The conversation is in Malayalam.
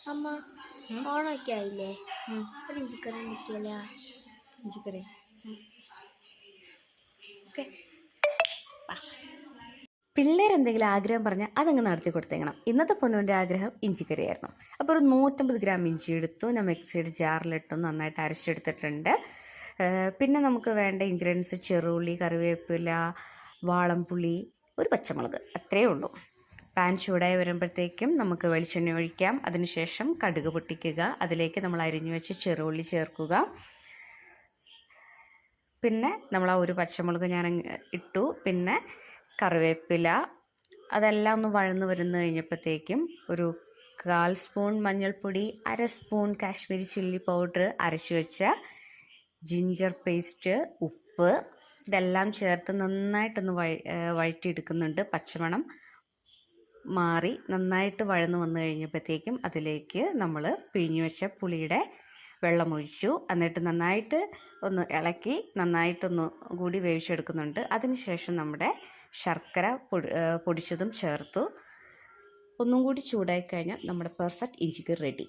അമ്മ ഓണൊക്കെ ആയില്ലേ? ഒരു ഇഞ്ചിക്കറി ഉണ്ടാക്കിയല്ല. ഇഞ്ചിക്കറി ഓക്കെ. പിള്ളേരെന്തെങ്കിലും ആഗ്രഹം പറഞ്ഞാൽ അതങ്ങ് നടത്തി കൊടുത്തേക്കണം. ഇന്നത്തെ പൊന്നുവിൻ്റെ ആഗ്രഹം ഇഞ്ചിക്കറി ആയിരുന്നു. അപ്പോൾ ഒരു 150 ഗ്രാം ഇഞ്ചി എടുത്തു. ഞാൻ മിക്സിയുടെ ജാറിലിട്ടു നന്നായിട്ട് അരച്ചെടുത്തിട്ടുണ്ട്. പിന്നെ നമുക്ക് വേണ്ട ഇൻഗ്രീഡിയൻസ് ചെറുള്ളി, കറിവേപ്പില, വാളംപുളി, ഒരു പച്ചമുളക്, അത്രയേ ഉള്ളൂ. പാൻ ചൂടായി വരുമ്പോഴത്തേക്കും നമുക്ക് വെളിച്ചെണ്ണ ഒഴിക്കാം. അതിനുശേഷം കടുക് പൊട്ടിക്കുക. അതിലേക്ക് നമ്മൾ അരിഞ്ഞു വെച്ച് ചെറുള്ളി ചേർക്കുക. പിന്നെ നമ്മൾ ആ ഒരു പച്ചമുളക് ഞാൻ ഇട്ടു. പിന്നെ കറിവേപ്പില, അതെല്ലാം ഒന്ന് വഴന്ന് വരുന്നു കഴിഞ്ഞപ്പോഴത്തേക്കും ഒരു 1/4 സ്പൂൺ മഞ്ഞൾപ്പൊടി, 1/2 സ്പൂൺ കാശ്മീരി ചില്ലി പൗഡർ, അരച്ചു വെച്ച ജിഞ്ചർ പേസ്റ്റ്, ഉപ്പ്, ഇതെല്ലാം ചേർത്ത് നന്നായിട്ടൊന്ന് വഴറ്റിയെടുക്കുന്നുണ്ട്. പച്ചമണം മാറി നന്നായിട്ട് വഴന്നു വന്നു കഴിഞ്ഞപ്പോഴത്തേക്കും അതിലേക്ക് നമ്മൾ പിഴിഞ്ഞു വെച്ച പുളിയുടെ വെള്ളമൊഴിച്ചു. എന്നിട്ട് നന്നായിട്ട് ഒന്ന് ഇളക്കി നന്നായിട്ടൊന്ന് കൂടി വേവിച്ചെടുക്കുന്നുണ്ട്. അതിനുശേഷം നമ്മുടെ ശർക്കര പൊടിച്ചതും ചേർത്തു. ഒന്നും കൂടി ചൂടായി കഴിഞ്ഞാൽ നമ്മുടെ പെർഫെക്റ്റ് ഇഞ്ചിക്കറി റെഡി.